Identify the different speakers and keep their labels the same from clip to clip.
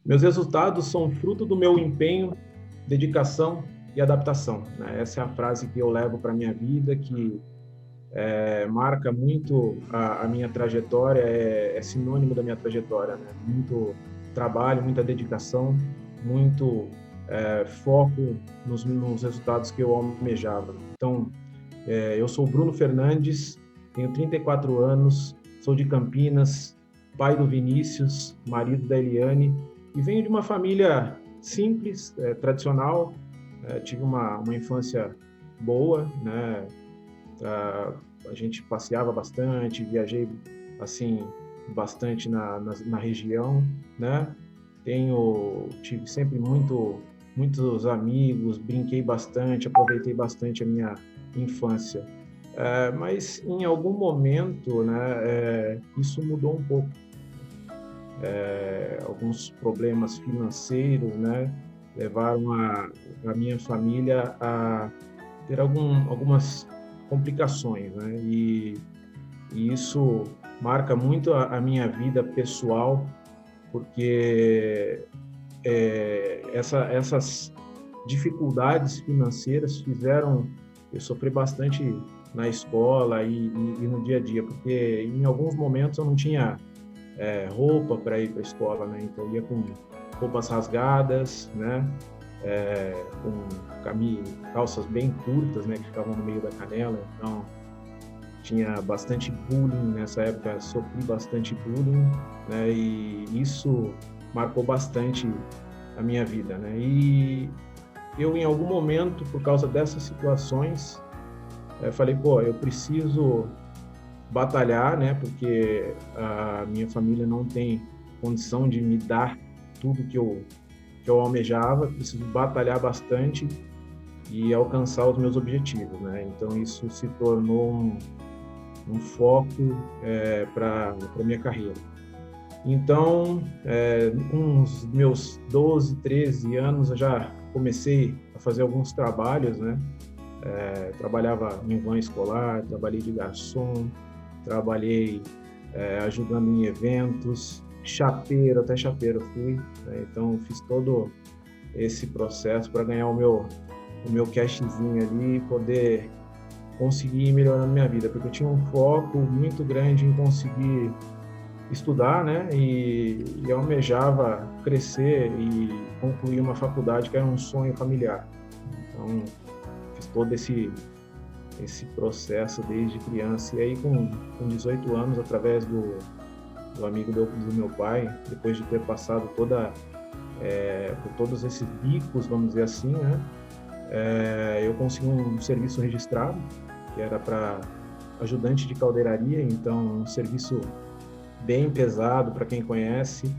Speaker 1: Meus resultados são fruto do meu empenho, dedicação e adaptação, né? Essa é a frase que eu levo para a minha vida, que marca muito a minha trajetória, é sinônimo da minha trajetória, né? Muito trabalho, muita dedicação, muito foco nos resultados que eu almejava. Então, eu sou Bruno Fernandes, tenho 34 anos, sou de Campinas, pai do Vinícius, marido da Eliane, e venho de uma família simples, tradicional. Tive uma infância boa, né? A gente passeava bastante, viajei assim bastante na região, né? Tive sempre muitos amigos, brinquei bastante, aproveitei bastante a minha infância. Mas em algum momento, né, isso mudou um pouco. Alguns problemas financeiros, né, levaram a minha família a ter algumas complicações, né? E isso marca muito a minha vida pessoal, porque essas dificuldades financeiras fizeram eu sofrer bastante na escola e no dia a dia, porque em alguns momentos eu não tinha roupa para ir para a escola, né? Então eu ia com roupas rasgadas, né? Com calças bem curtas, né? Que ficavam no meio da canela. Então tinha bastante bullying nessa época, sofri bastante bullying, né? E isso marcou bastante a minha vida, né? E eu, em algum momento, por causa dessas situações, falei, pô, eu preciso batalhar, né? Porque a minha família não tem condição de me dar tudo que eu almejava, preciso batalhar bastante e alcançar os meus objetivos, né? Então isso se tornou um foco para a minha carreira. Então, com os meus 12, 13 anos, eu já comecei a fazer alguns trabalhos, né? Trabalhava em van escolar, trabalhei de garçom, trabalhei ajudando em eventos, até chapeiro fui, né? Então fiz todo esse processo para ganhar o meu cashzinho ali e poder conseguir ir melhorando minha vida, porque eu tinha um foco muito grande em conseguir estudar, né? E eu almejava crescer e concluir uma faculdade que era um sonho familiar. Então fiz todo esse processo desde criança. E aí, com 18 anos, através do amigo do meu pai, depois de ter passado por todos esses bicos, vamos dizer assim, né? Eu consegui um serviço registrado, que era para ajudante de caldeiraria, então um serviço bem pesado para quem conhece.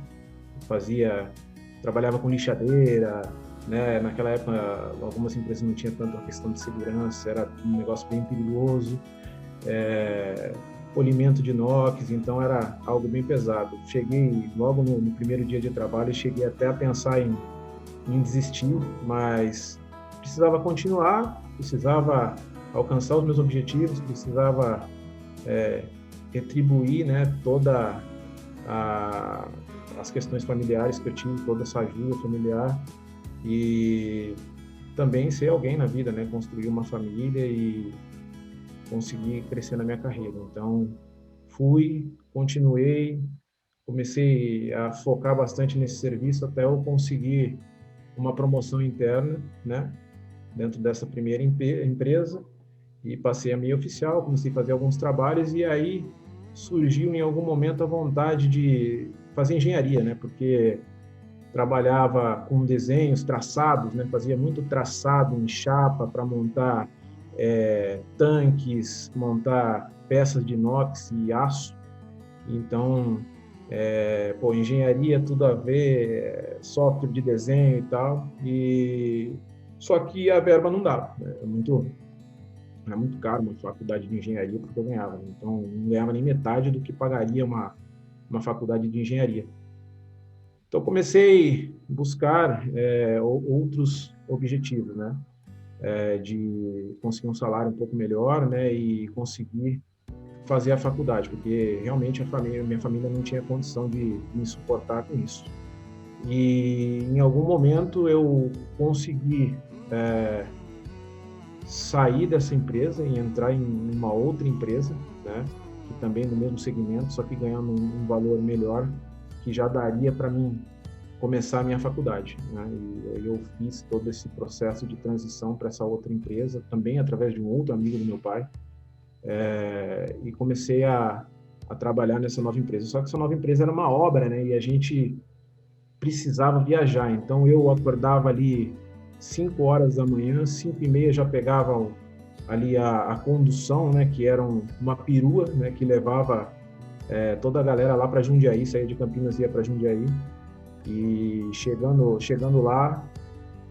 Speaker 1: Trabalhava com lixadeira, né? Naquela época, algumas empresas não tinham tanta questão de segurança, era um negócio bem perigoso. Polimento de inox, então era algo bem pesado. Cheguei logo no primeiro dia de trabalho, cheguei até a pensar em desistir, mas precisava continuar, precisava alcançar os meus objetivos, precisava retribuir, né, toda as questões familiares que eu tive, toda essa ajuda familiar e também ser alguém na vida, né, construir uma família e conseguir crescer na minha carreira. Então, continuei, comecei a focar bastante nesse serviço até eu conseguir uma promoção interna, né, dentro dessa primeira empresa, e passei a meio oficial, comecei a fazer alguns trabalhos e aí surgiu em algum momento a vontade de fazer engenharia, né, porque trabalhava com desenhos, traçados, né, fazia muito traçado em chapa para montar tanques, montar peças de inox e aço. Então, engenharia, tudo a ver, software de desenho e tal. Só que a verba não dava, né? Era muito caro uma faculdade de engenharia porque eu ganhava, né? Então, não ganhava nem metade do que pagaria uma faculdade de engenharia. Então, comecei a buscar outros objetivos, né? De conseguir um salário um pouco melhor, né? E conseguir fazer a faculdade, porque realmente minha família não tinha condição de me suportar com isso. E em algum momento eu consegui sair dessa empresa e entrar em uma outra empresa, né, que também no mesmo segmento, só que ganhando um valor melhor, que já daria para mim começar a minha faculdade, né? E aí eu fiz todo esse processo de transição para essa outra empresa, também através de um outro amigo do meu pai, e comecei a trabalhar nessa nova empresa. Só que essa nova empresa era uma obra, né? E a gente precisava viajar. Então eu acordava ali 5 horas da manhã, 5h30 já pegava ali a condução, né? Que era uma perua, né? Que levava toda a galera lá para Jundiaí, saía de Campinas e ia para Jundiaí. E chegando lá,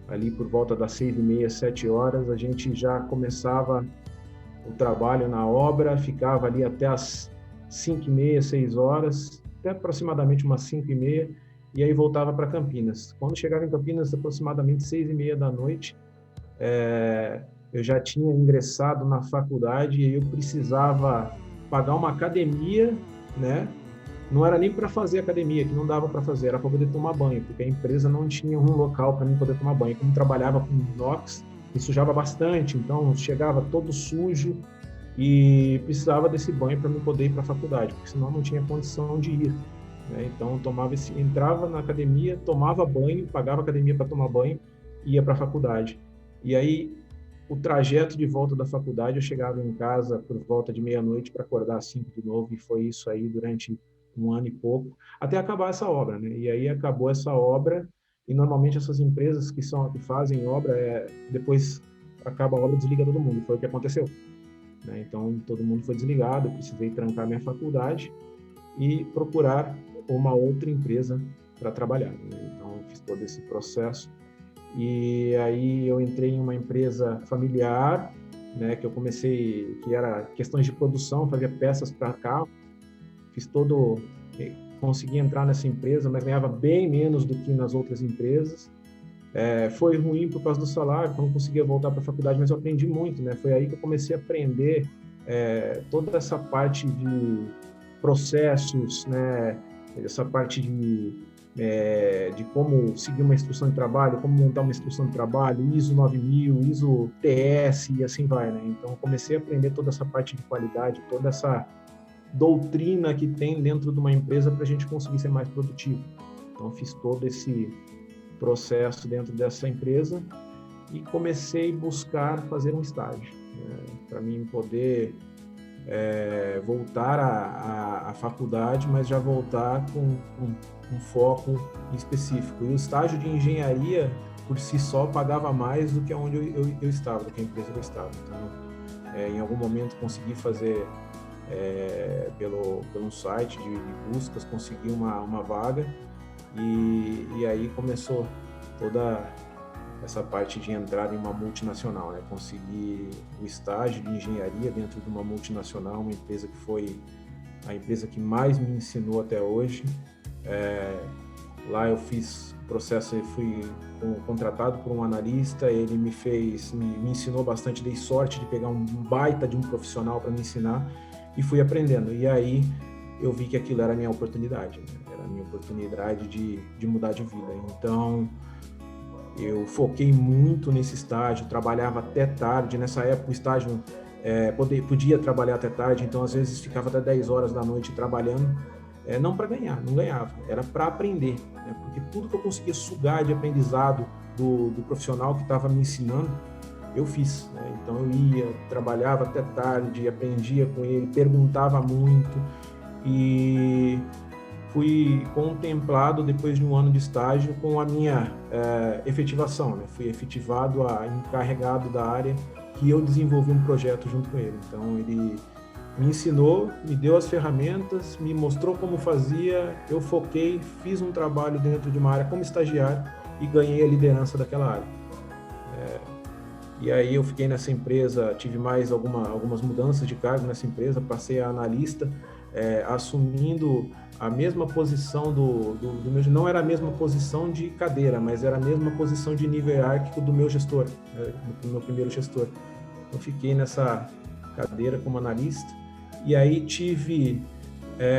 Speaker 1: ali por volta das 6h30, 7 horas, a gente já começava o trabalho na obra, ficava ali até as 5h30, 6 horas, até aproximadamente umas 5h30, e aí voltava para Campinas. Quando chegava em Campinas, aproximadamente 6h30 da noite, eu já tinha ingressado na faculdade e eu precisava pagar uma academia, né? Não era nem para fazer academia, que não dava para fazer, era para poder tomar banho, porque a empresa não tinha um local para mim poder tomar banho. Como trabalhava com inox, me sujava bastante, então chegava todo sujo e precisava desse banho para mim poder ir para a faculdade, porque senão não tinha condição de ir, né? Então entrava na academia, tomava banho, pagava a academia para tomar banho e ia para a faculdade. E aí o trajeto de volta da faculdade, eu chegava em casa por volta de meia-noite para acordar às 5 de novo, e foi isso aí durante 1 ano e pouco, até acabar essa obra, né? E aí acabou essa obra, e normalmente essas empresas que fazem obra, depois acaba a obra, desliga todo mundo, foi o que aconteceu, né? Então todo mundo foi desligado, eu precisei trancar minha faculdade e procurar uma outra empresa para trabalhar, né? Então fiz todo esse processo, e aí eu entrei em uma empresa familiar, né, que eu comecei, que era questões de produção, fazia peças para carro, consegui entrar nessa empresa, mas ganhava bem menos do que nas outras empresas. Foi ruim por causa do salário, eu não conseguia voltar para a faculdade, mas eu aprendi muito, né? Foi aí que eu comecei a aprender toda essa parte de processos, né? Essa parte de como seguir uma instrução de trabalho, como montar uma instrução de trabalho, ISO 9000, ISO TS e assim vai, né? Então, eu comecei a aprender toda essa parte de qualidade, toda essa doutrina que tem dentro de uma empresa para a gente conseguir ser mais produtivo. Então, fiz todo esse processo dentro dessa empresa e comecei a buscar fazer um estágio, né, para mim poder voltar à faculdade, mas já voltar com um foco específico. E o estágio de engenharia, por si só, pagava mais do que onde eu estava, do que a empresa que eu estava. Então, em algum momento, consegui fazer pelo site de buscas, consegui uma vaga, e aí começou toda essa parte de entrar em uma multinacional, né? Consegui o estágio de engenharia dentro de uma multinacional, uma empresa que foi a empresa que mais me ensinou até hoje. Lá eu fiz processo, eu fui contratado por um analista, ele me ensinou bastante, dei sorte de pegar um baita de um profissional para me ensinar, e fui aprendendo. E aí eu vi que aquilo era a minha oportunidade, né? Era a minha oportunidade de mudar de vida. Então, eu foquei muito nesse estágio, trabalhava até tarde. Nessa época, o estágio podia trabalhar até tarde, então às vezes ficava até 10 horas da noite trabalhando, não para ganhar, não ganhava, era para aprender, né? Porque tudo que eu conseguia sugar de aprendizado do profissional que estava me ensinando, eu fiz, né? Então eu ia, trabalhava até tarde, aprendia com ele, perguntava muito, e fui contemplado depois de 1 ano de estágio com a minha efetivação, né? Fui efetivado a encarregado da área, que eu desenvolvi um projeto junto com ele. Então ele me ensinou, me deu as ferramentas, me mostrou como fazia, eu foquei, fiz um trabalho dentro de uma área como estagiário e ganhei a liderança daquela área. E aí eu fiquei nessa empresa, tive mais algumas mudanças de cargo nessa empresa, passei a analista, assumindo a mesma posição do meu, não era a mesma posição de cadeira, mas era a mesma posição de nível hierárquico do meu gestor, do meu primeiro gestor. Eu fiquei nessa cadeira como analista, e aí tive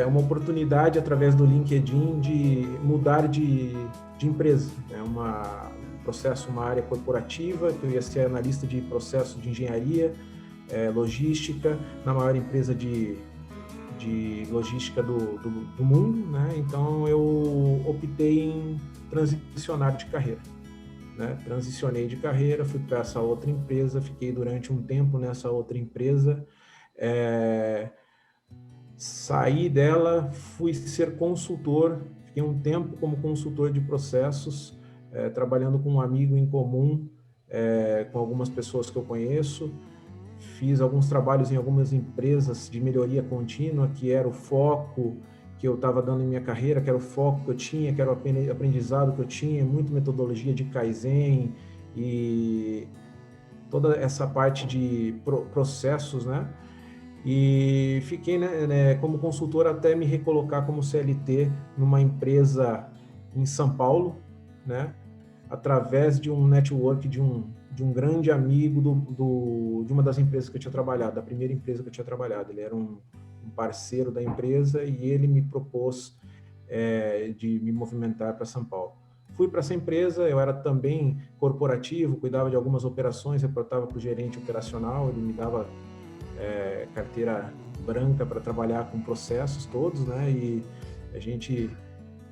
Speaker 1: uma oportunidade através do LinkedIn de mudar de empresa. É uma área corporativa, que eu ia ser analista de processo de engenharia, logística, na maior empresa de logística do mundo, né? Então eu optei em transicionar de carreira, né? Transicionei de carreira, fui para essa outra empresa, fiquei durante um tempo nessa outra empresa, saí dela, fui ser consultor, fiquei um tempo como consultor de processos, trabalhando com um amigo em comum, com algumas pessoas que eu conheço. Fiz alguns trabalhos em algumas empresas de melhoria contínua, que era o foco que eu estava dando em minha carreira, que era o foco que eu tinha, que era o aprendizado que eu tinha, muito metodologia de Kaizen e toda essa parte de processos, né? E fiquei, né, como consultor até me recolocar como CLT numa empresa em São Paulo, né? Através de um network de um grande amigo de uma das empresas que eu tinha trabalhado, da primeira empresa que eu tinha trabalhado. Ele era um parceiro da empresa e ele me propôs de me movimentar para São Paulo. Fui para essa empresa, eu era também corporativo, cuidava de algumas operações, reportava para o gerente operacional, ele me dava carteira branca para trabalhar com processos todos, né? E a gente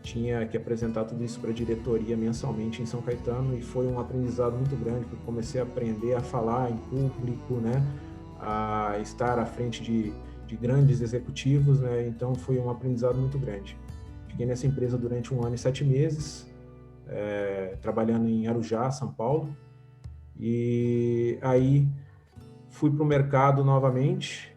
Speaker 1: tinha que apresentar tudo isso para a diretoria mensalmente em São Caetano, e foi um aprendizado muito grande, porque comecei a aprender a falar em público, né? A estar à frente de grandes executivos, né? Então foi um aprendizado muito grande. Fiquei nessa empresa durante 1 ano e 7 meses, trabalhando em Arujá, São Paulo, e aí fui para o mercado novamente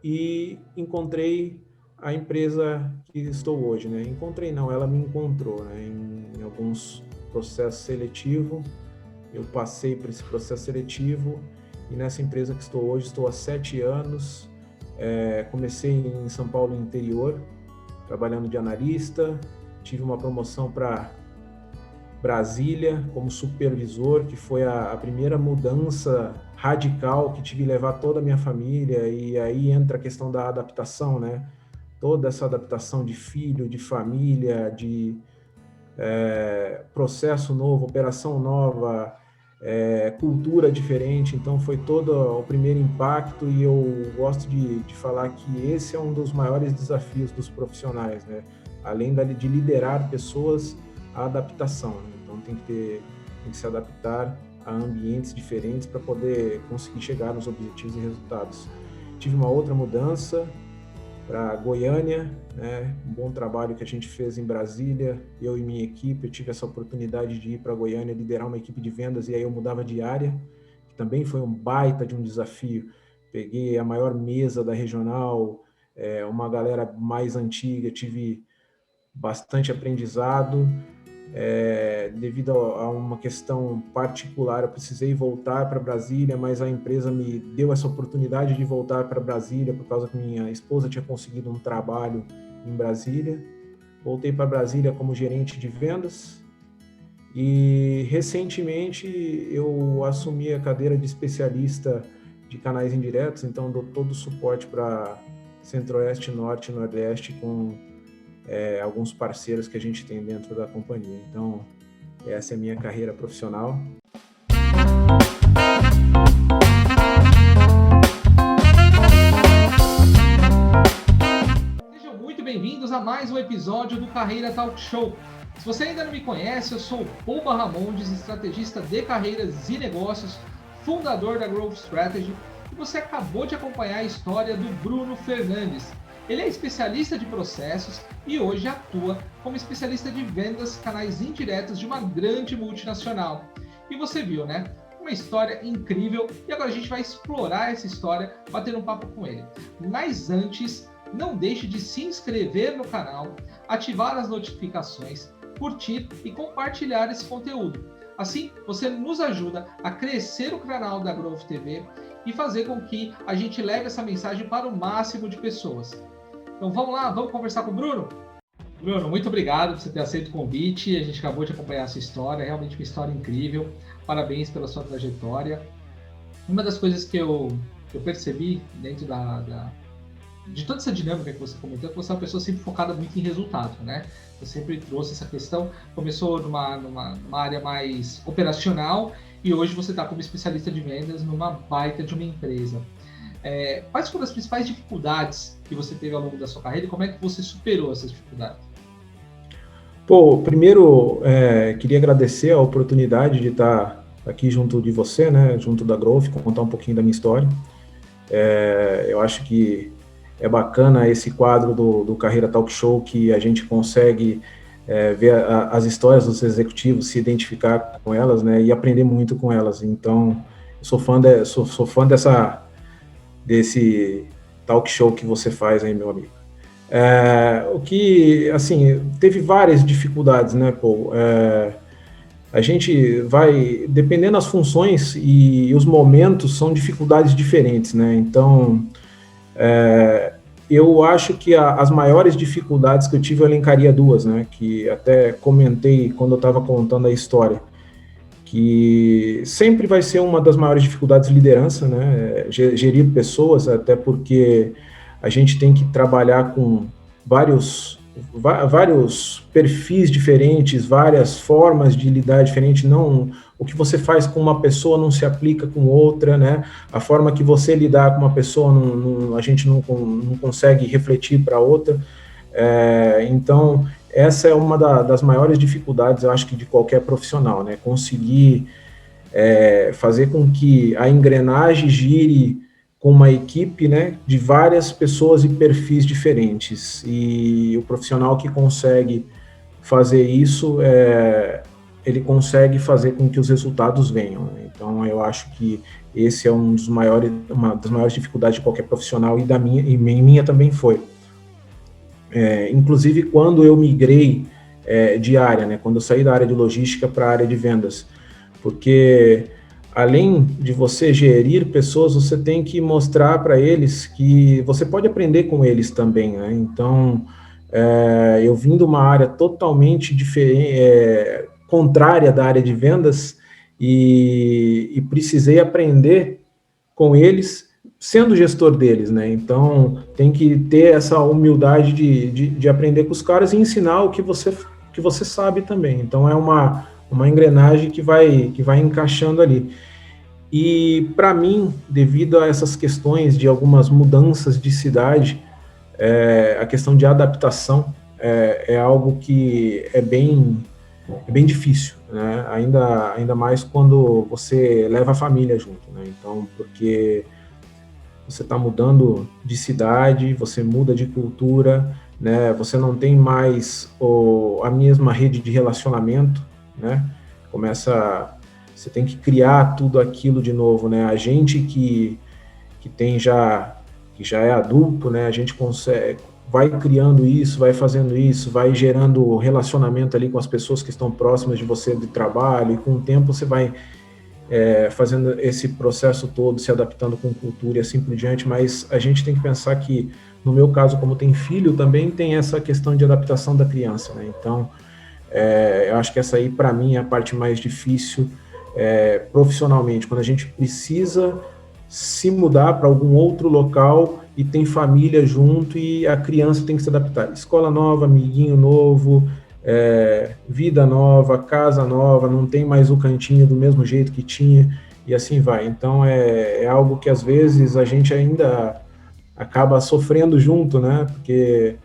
Speaker 1: e encontrei a empresa que estou hoje, né? Encontrei não, ela me encontrou, né? Em alguns processos seletivos, eu passei por esse processo seletivo e nessa empresa que estou hoje, estou há 7 anos, comecei em São Paulo, interior, trabalhando de analista, tive uma promoção para Brasília como supervisor, que foi a primeira mudança radical que tive que levar toda a minha família, e aí entra a questão da adaptação, né? Toda essa adaptação de filho, de família, de processo novo, operação nova, cultura diferente, então foi todo o primeiro impacto, e eu gosto de falar que esse é um dos maiores desafios dos profissionais, né? Além de liderar pessoas, a adaptação, né? Então tem que se adaptar a ambientes diferentes para poder conseguir chegar nos objetivos e resultados. Tive uma outra mudança para Goiânia, né? Um bom trabalho que a gente fez em Brasília, eu e minha equipe. Eu tive essa oportunidade de ir para Goiânia, liderar uma equipe de vendas, e aí eu mudava de área, que também foi um baita de um desafio. Peguei a maior mesa da regional, uma galera mais antiga, tive bastante aprendizado. Devido a uma questão particular, eu precisei voltar para Brasília, mas a empresa me deu essa oportunidade de voltar para Brasília por causa que minha esposa tinha conseguido um trabalho em Brasília. Voltei para Brasília como gerente de vendas e recentemente eu assumi a cadeira de especialista de canais indiretos, então dou todo o suporte para Centro-Oeste, Norte e Nordeste com alguns parceiros que a gente tem dentro da companhia. Então, essa é a minha carreira profissional.
Speaker 2: Sejam muito bem-vindos a mais um episódio do Carreira Talk Show. Se você ainda não me conhece, eu sou o Paul Barramondes, estrategista de carreiras e negócios, fundador da Growth Strategy, e você acabou de acompanhar a história do Bruno Fernandes. Ele é especialista de processos e hoje atua como especialista de vendas canais indiretos de uma grande multinacional. E você viu, né? Uma história incrível, e agora a gente vai explorar essa história, batendo um papo com ele. Mas antes, não deixe de se inscrever no canal, ativar as notificações, curtir e compartilhar esse conteúdo. Assim, você nos ajuda a crescer o canal da Growth TV e fazer com que a gente leve essa mensagem para o máximo de pessoas. Então vamos lá, vamos conversar com o Bruno? Bruno, muito obrigado por você ter aceito o convite. A gente acabou de acompanhar a sua história, realmente uma história incrível. Parabéns pela sua trajetória. Uma das coisas que eu percebi dentro de toda essa dinâmica que você comentou, que você é uma pessoa sempre focada muito em resultado, né? Você sempre trouxe essa questão, começou numa área mais operacional e hoje você está como especialista de vendas numa baita de uma empresa. Quais foram as principais dificuldades que você teve ao longo da sua carreira e como é que você superou essas dificuldades?
Speaker 1: Pô, primeiro, queria agradecer a oportunidade de estar aqui junto de você, né, junto da Growth, contar um pouquinho da minha história. Eu acho que é bacana esse quadro do Carreira Talk Show, que a gente consegue ver as histórias dos executivos, se identificar com elas, né, e aprender muito com elas. Então, eu sou fã desse talk show que você faz aí, meu amigo. O que, assim, teve várias dificuldades, né, Paul? A gente vai, dependendo das funções e os momentos, são dificuldades diferentes, né? Então, eu acho que as maiores dificuldades que eu tive, eu elencaria duas, né? Que até comentei quando eu estava contando a história, que sempre vai ser uma das maiores dificuldades liderança, né? Gerir pessoas, até porque a gente tem que trabalhar com vários perfis diferentes, várias formas de lidar diferente. Não, o que você faz com uma pessoa não se aplica com outra, né? A forma que você lidar com uma pessoa, a gente não consegue refletir para outra. Então, essa é uma das maiores dificuldades, eu acho que de qualquer profissional, né? Conseguir fazer com que a engrenagem gire com uma equipe, né, de várias pessoas e perfis diferentes. E o profissional que consegue fazer isso, ele consegue fazer com que os resultados venham. Então, eu acho que esse é uma das maiores dificuldades de qualquer profissional e minha também foi. Inclusive, quando eu migrei de área, né, quando eu saí da área de logística para a área de vendas, porque além de você gerir pessoas, você tem que mostrar para eles que você pode aprender com eles também, né? Então, eu vim de uma área totalmente diferente, contrária da área de vendas e precisei aprender com eles sendo gestor deles, né? Então, tem que ter essa humildade de aprender com os caras e ensinar o que você sabe também. Então, é uma engrenagem que vai encaixando ali. E, para mim, devido a essas questões de algumas mudanças de cidade, a questão de adaptação é algo que é bem difícil, né? Ainda mais quando você leva a família junto, né? Então, porque você está mudando de cidade, você muda de cultura, né? Você não tem mais a mesma rede de relacionamento, né? Você tem que criar tudo aquilo de novo, né? A gente que já é adulto, né? A gente vai criando isso, vai fazendo isso, vai gerando relacionamento ali com as pessoas que estão próximas de você de trabalho, e com o tempo você vai fazendo esse processo todo, se adaptando com cultura e assim por diante, mas a gente tem que pensar que, no meu caso, como tem filho, também tem essa questão de adaptação da criança, né? Então, eu acho que essa aí, para mim, é a parte mais difícil profissionalmente, quando a gente precisa se mudar para algum outro local e tem família junto e a criança tem que se adaptar. Escola nova, amiguinho novo, vida nova, casa nova, não tem mais o cantinho do mesmo jeito que tinha, e assim vai. Então, é algo que, às vezes, a gente ainda acaba sofrendo junto, né? Porque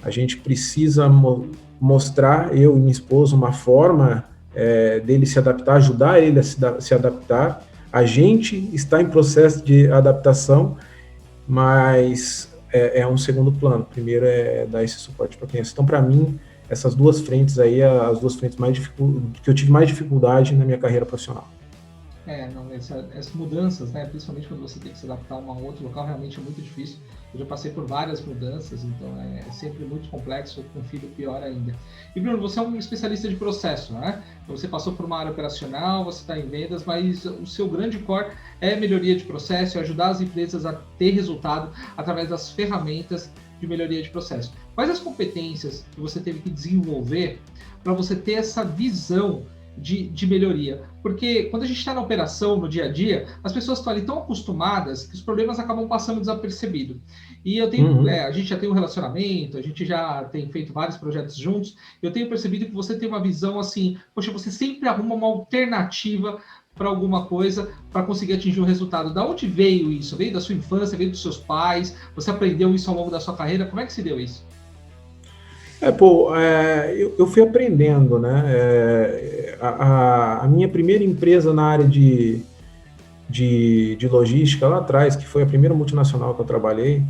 Speaker 1: a gente precisa mostrar, eu e minha esposa, uma forma dele se adaptar, ajudar ele a se adaptar. A gente está em processo de adaptação, mas é um segundo plano. Primeiro é dar esse suporte para a criança. Então, para mim, essas duas frentes aí, as duas frentes que eu tive mais dificuldade na minha carreira profissional.
Speaker 2: Essas mudanças, né, principalmente quando você tem que se adaptar a um outro local, realmente é muito difícil. Eu já passei por várias mudanças, então é sempre muito complexo, com filho pior ainda. E Bruno, você é um especialista de processo, né? Você passou por uma área operacional, você está em vendas, mas o seu grande core é melhoria de processo, é ajudar as empresas a ter resultado através das ferramentas de melhoria de processo. Quais as competências que você teve que desenvolver para você ter essa visão de melhoria. Porque quando a gente está na operação, no dia a dia, as pessoas estão ali tão acostumadas que os problemas acabam passando desapercebidos. E eu tenho, a gente já tem um relacionamento, a gente já tem feito vários projetos juntos, eu tenho percebido que você tem uma visão assim, poxa, você sempre arruma uma alternativa para alguma coisa para conseguir atingir um resultado. Da onde veio isso? Veio da sua infância, veio dos seus pais? Você aprendeu isso ao longo da sua carreira? Como é que se deu isso?
Speaker 1: Eu fui aprendendo, né? A minha primeira empresa na área de logística lá atrás, que foi a primeira multinacional que eu trabalhei,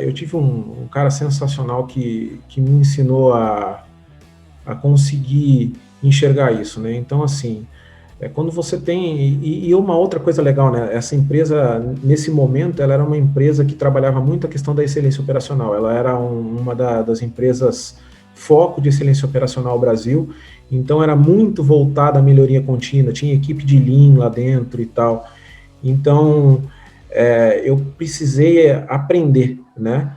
Speaker 1: eu tive um cara sensacional que me ensinou a conseguir enxergar isso, né? Então, assim, quando você tem... E uma outra coisa legal, né? Essa empresa, nesse momento, ela era uma empresa que trabalhava muito a questão da excelência operacional. Ela era uma das empresas foco de excelência operacional no Brasil, então era muito voltada à melhoria contínua, tinha equipe de Lean lá dentro e tal. Então, eu precisei aprender, né?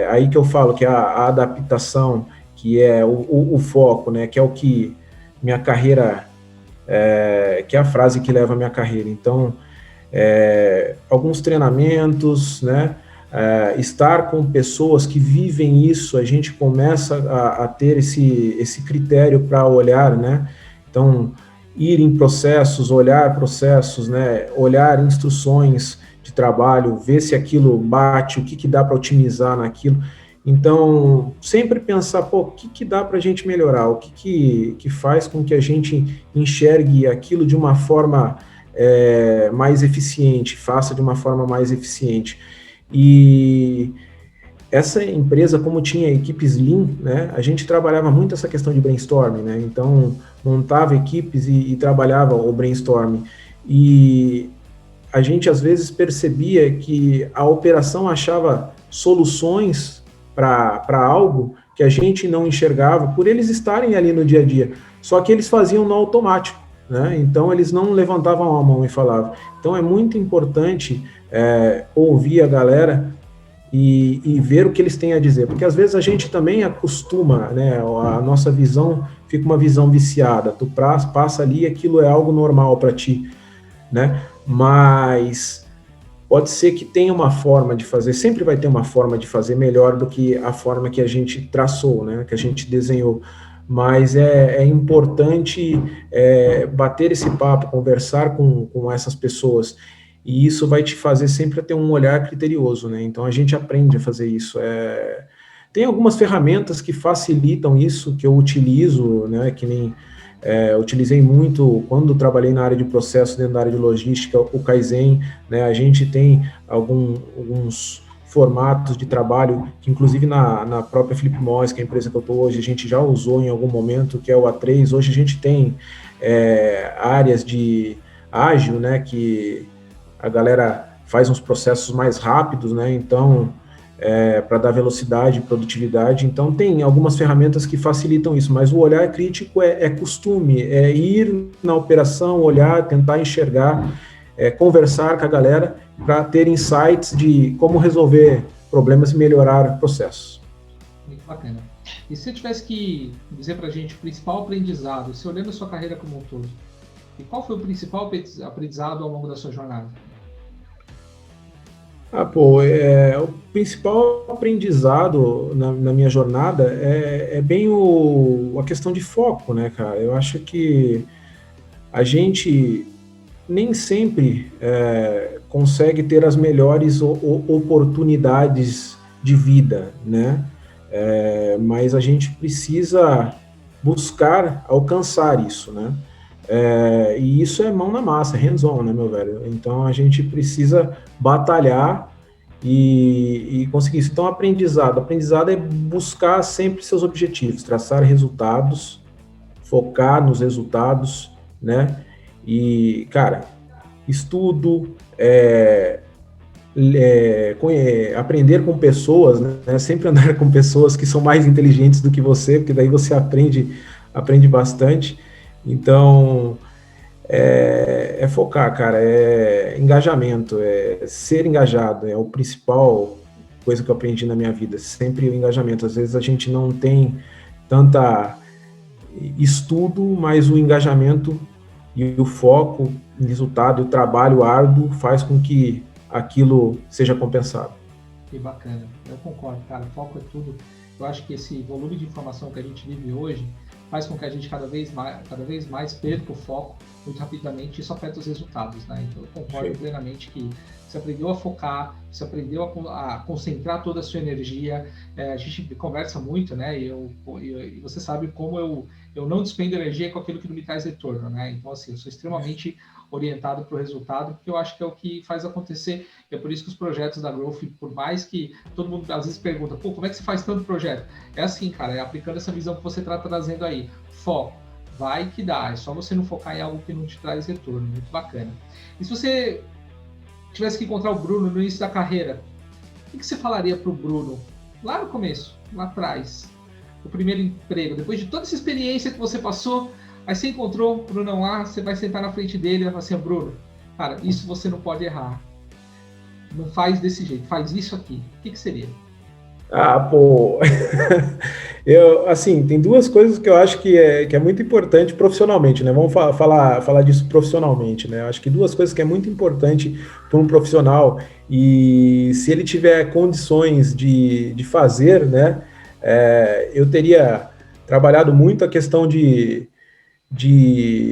Speaker 1: Aí que eu falo que a adaptação, que é o foco, né? Que é o que minha carreira... que é a frase que leva a minha carreira. Então, alguns treinamentos, né? Estar com pessoas que vivem isso, a gente começa a ter esse critério para olhar, né? Então, ir em processos, olhar processos, né? Olhar instruções de trabalho, ver se aquilo bate, o que dá para otimizar naquilo. Então, sempre pensar, o que dá para a gente melhorar, o que faz com que a gente enxergue aquilo de uma forma mais eficiente, faça de uma forma mais eficiente. E essa empresa, como tinha equipes Lean, né, a gente trabalhava muito essa questão de brainstorming, né, então montava equipes e trabalhava o brainstorming. E a gente às vezes percebia que a operação achava soluções para algo que a gente não enxergava por eles estarem ali no dia a dia, só que eles faziam no automático, né? Então eles não levantavam a mão e falavam. Então é muito importante ouvir a galera e ver o que eles têm a dizer, porque às vezes a gente também acostuma, né? A nossa visão fica uma visão viciada, tu passa ali e aquilo é algo normal para ti, né? Mas pode ser que tenha uma forma de fazer, sempre vai ter uma forma de fazer melhor do que a forma que a gente traçou, né, que a gente desenhou, mas é importante bater esse papo, conversar com essas pessoas, e isso vai te fazer sempre ter um olhar criterioso, né, então a gente aprende a fazer isso. Tem algumas ferramentas que facilitam isso, que eu utilizo, né, que nem... utilizei muito quando trabalhei na área de processo, dentro da área de logística, o Kaizen, né? A gente tem alguns formatos de trabalho, que inclusive na própria Philip Morris, que é a empresa que eu estou hoje, a gente já usou em algum momento, que é o A3. Hoje a gente tem áreas de ágil, né? Que a galera faz uns processos mais rápidos, né? Então, para dar velocidade e produtividade. Então, tem algumas ferramentas que facilitam isso, mas o olhar crítico é costume, é ir na operação, olhar, tentar enxergar, conversar com a galera para ter insights de como resolver problemas e melhorar processos.
Speaker 2: Muito bacana. E se você tivesse que dizer para a gente o principal aprendizado, você olhando a sua carreira como um todo, e qual foi o principal aprendizado ao longo da sua jornada?
Speaker 1: O principal aprendizado na minha jornada é bem a questão de foco, né, cara? Eu acho que a gente nem sempre consegue ter as melhores oportunidades de vida, né? Mas a gente precisa buscar alcançar isso, né? E isso é mão na massa, hands-on, né, meu velho? Então a gente precisa batalhar e conseguir isso. Então, aprendizado é buscar sempre seus objetivos, traçar resultados, focar nos resultados, né? E, cara, estudo, aprender com pessoas, né? Sempre andar com pessoas que são mais inteligentes do que você, porque daí você aprende bastante. Então, focar, cara, engajamento, ser engajado, é o principal coisa que eu aprendi na minha vida, sempre o engajamento. Às vezes a gente não tem tanta estudo, mas o engajamento e o foco em resultado, o trabalho árduo faz com que aquilo seja compensado.
Speaker 2: Que bacana, eu concordo, cara, foco é tudo. Eu acho que esse volume de informação que a gente vive hoje faz com que a gente cada vez mais perca o foco muito rapidamente e isso afeta os resultados, né? Então eu concordo plenamente que você aprendeu a focar, você aprendeu a concentrar toda a sua energia. A gente conversa muito, né? E você sabe como eu não despendo energia com aquilo que não me traz retorno, né? Então, assim, eu sou extremamente orientado para o resultado, porque eu acho que é o que faz acontecer. É por isso que os projetos da Growth, por mais que todo mundo às vezes pergunta, pô, como é que você faz tanto projeto? É assim, cara, é aplicando essa visão que você está trazendo aí. Foco. Vai que dá. É só você não focar em algo que não te traz retorno. Muito bacana. E se você tivesse que encontrar o Bruno no início da carreira, o que você falaria para o Bruno lá no começo, lá atrás? O primeiro emprego, depois de toda essa experiência que você passou, aí você encontrou o Bruno lá, você vai sentar na frente dele e vai falar assim, Bruno, cara, isso você não pode errar. Não faz desse jeito, faz isso aqui. O que seria?
Speaker 1: Ah, pô, assim, tem duas coisas que eu acho que é muito importante profissionalmente, né? Vamos falar disso profissionalmente, né? Eu acho que duas coisas que é muito importante para um profissional e se ele tiver condições de fazer, né? Eu teria trabalhado muito a questão de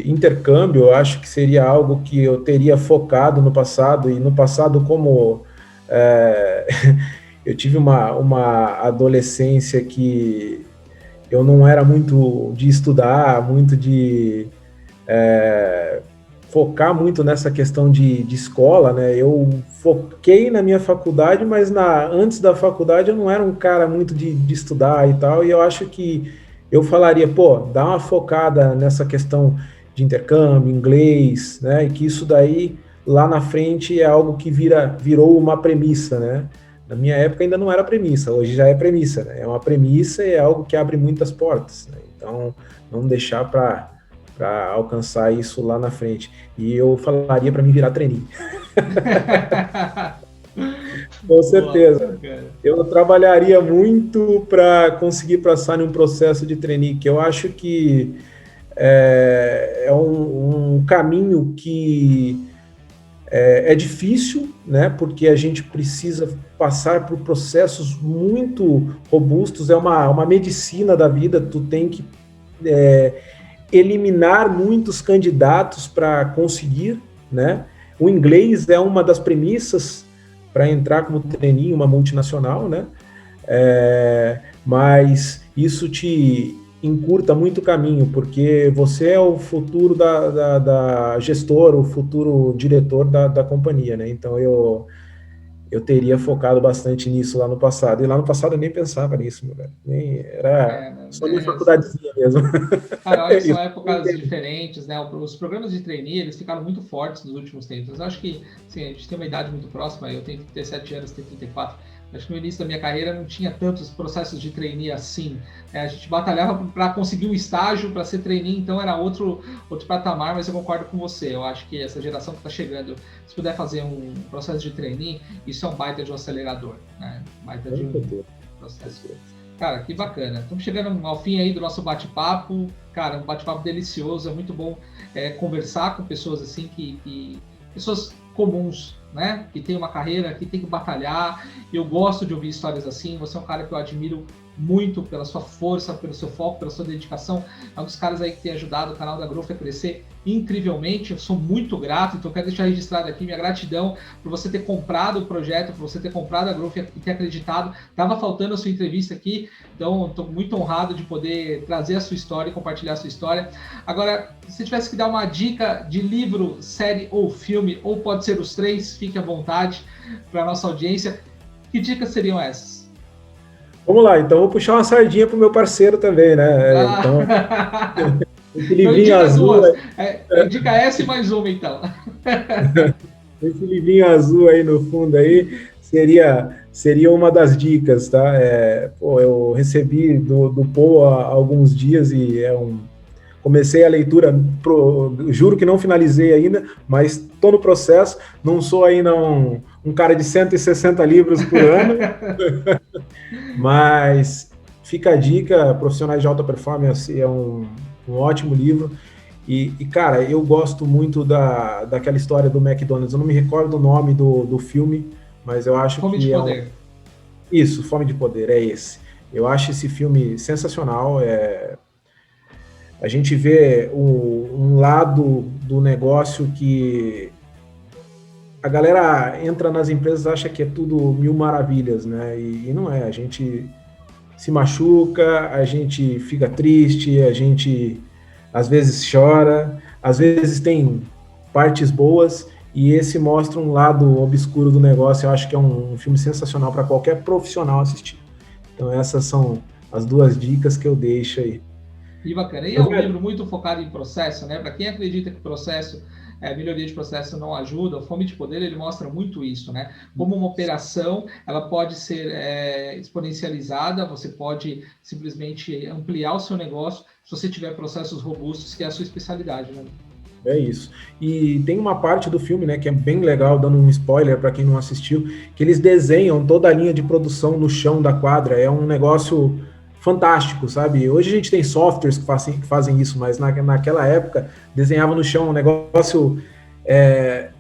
Speaker 1: intercâmbio, eu acho que seria algo que eu teria focado no passado, e no passado como... eu tive uma adolescência que eu não era muito de estudar, muito de focar muito nessa questão de escola, né? Eu foquei na minha faculdade, mas antes da faculdade eu não era um cara muito de estudar e tal, e eu acho que eu falaria, pô, dá uma focada nessa questão de intercâmbio, inglês, né? E que isso daí, lá na frente, é algo que virou uma premissa, né? Na minha época ainda não era premissa, hoje já é premissa, né? É uma premissa e é algo que abre muitas portas, né? Então, não deixar para alcançar isso lá na frente. E eu falaria para mim virar trainee. Com certeza.
Speaker 2: Boa,
Speaker 1: eu trabalharia muito para conseguir passar em um processo de trainee, que eu acho que é um caminho que é difícil, né? Porque a gente precisa passar por processos muito robustos, é uma medicina da vida, tu tem que eliminar muitos candidatos para conseguir, né? O inglês é uma das premissas para entrar como trainee em uma multinacional, né? Mas isso te encurta muito o caminho, porque você é o futuro da gestor, o futuro diretor da companhia, né? Então eu teria focado bastante nisso lá no passado. E lá no passado eu nem pensava nisso, meu velho. Nem era só minha faculdadezinha mesmo.
Speaker 2: Cara, olha que são épocas diferentes, né? Os programas de trainee, eles ficaram muito fortes nos últimos tempos. Eu acho que, assim, a gente tem uma idade muito próxima, eu tenho 37 anos, tenho 34. Acho que no início da minha carreira não tinha tantos processos de trainee assim. A gente batalhava para conseguir um estágio, para ser trainee, então era outro patamar, mas eu concordo com você. Eu acho que essa geração que está chegando, se puder fazer um processo de trainee, isso é um baita de um acelerador, né? Baita de um processo. Cara, que bacana. Estamos chegando ao fim aí do nosso bate-papo. Cara, um bate-papo delicioso. É muito bom conversar com pessoas assim, pessoas comuns, né? Que tem uma carreira, que tem que batalhar. Eu gosto de ouvir histórias assim. Você é um cara que eu admiro muito pela sua força, pelo seu foco, pela sua dedicação. É um dos caras aí que tem ajudado o canal da Growth a crescer incrivelmente. Eu sou muito grato, então eu quero deixar registrado aqui minha gratidão por você ter comprado o projeto, por você ter comprado a Growth e ter acreditado. Tava faltando a sua entrevista aqui, então estou muito honrado de poder trazer a sua história e compartilhar a sua história. Agora, se tivesse que dar uma dica de livro, série ou filme, ou pode ser os três, fique à vontade para a nossa audiência, que dicas seriam essas?
Speaker 1: Vamos lá, então vou puxar uma sardinha pro meu parceiro também, né? Então, esse livrinho azul.
Speaker 2: Dica essa e mais uma, então.
Speaker 1: Esse livrinho azul aí no fundo aí seria uma das dicas, tá? Eu recebi do Paul há alguns dias e comecei a leitura, juro que não finalizei ainda, mas estou no processo, não sou ainda um cara de 160 livros por ano, mas fica a dica, Profissionais de Alta Performance é um um ótimo livro. Cara, eu gosto muito daquela história do McDonald's. Eu não me recordo o nome do filme, mas eu acho
Speaker 2: Fome de
Speaker 1: que é um...
Speaker 2: Poder.
Speaker 1: Isso, Fome de Poder, é esse. Eu acho esse filme sensacional. A gente vê um lado do negócio que a galera entra nas empresas e acha que é tudo mil maravilhas, né? E não é. A gente se machuca, a gente fica triste, a gente às vezes chora, às vezes tem partes boas, e esse mostra um lado obscuro do negócio. Eu acho que é um filme sensacional para qualquer profissional assistir. Então essas são as duas dicas que eu deixo aí.
Speaker 2: E bacana. E é um livro muito focado em processo, né? Para quem acredita que processo, melhoria de processo não ajuda, o Fome de Poder, ele mostra muito isso, né? Como uma operação, ela pode ser exponencializada, você pode simplesmente ampliar o seu negócio se você tiver processos robustos, que é a sua especialidade, né?
Speaker 1: É isso. E tem uma parte do filme, né, que é bem legal, dando um spoiler para quem não assistiu, que eles desenham toda a linha de produção no chão da quadra. É um negócio fantástico, sabe? Hoje a gente tem softwares que fazem isso, mas naquela época desenhava no chão um negócio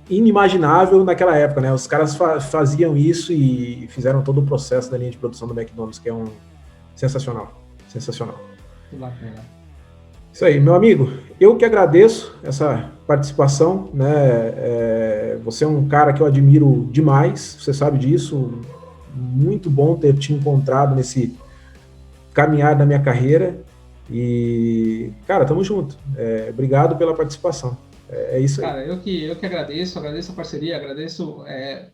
Speaker 1: inimaginável naquela época, né? Os caras faziam isso e fizeram todo o processo da linha de produção do McDonald's, que é sensacional, sensacional.
Speaker 2: Que bacana.
Speaker 1: Isso aí, meu amigo, eu que agradeço essa participação, né? Você é um cara que eu admiro demais, você sabe disso. Muito bom ter te encontrado nesse caminhar da minha carreira. E, cara, tamo junto. Obrigado pela participação. É isso aí.
Speaker 2: Cara, eu que agradeço a parceria, agradeço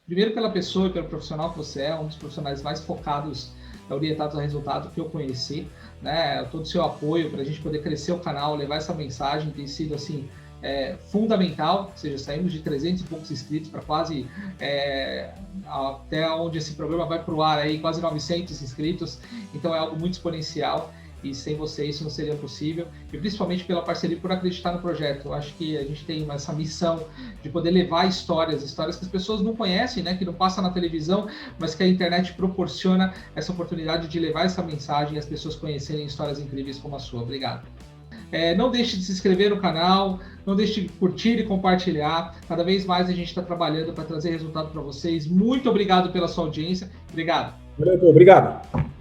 Speaker 2: primeiro pela pessoa e pelo profissional que você é, um dos profissionais mais focados, orientados a resultado que eu conheci, né? Todo o seu apoio para a gente poder crescer o canal, levar essa mensagem tem sido assim fundamental. Ou seja, saímos de 300 e poucos inscritos para quase até onde esse programa vai para o ar aí, quase 900 inscritos. Então é algo muito exponencial. E sem você isso não seria possível, e principalmente pela parceria, por acreditar no projeto. Eu acho que a gente tem essa missão de poder levar histórias que as pessoas não conhecem, né, que não passa na televisão, mas que a internet proporciona essa oportunidade de levar essa mensagem e as pessoas conhecerem histórias incríveis como a sua. Obrigado. Não deixe de se inscrever no canal, não deixe de curtir e compartilhar. Cada vez mais a gente está trabalhando para trazer resultado para vocês. Muito obrigado pela sua audiência. Obrigado.
Speaker 1: Obrigado.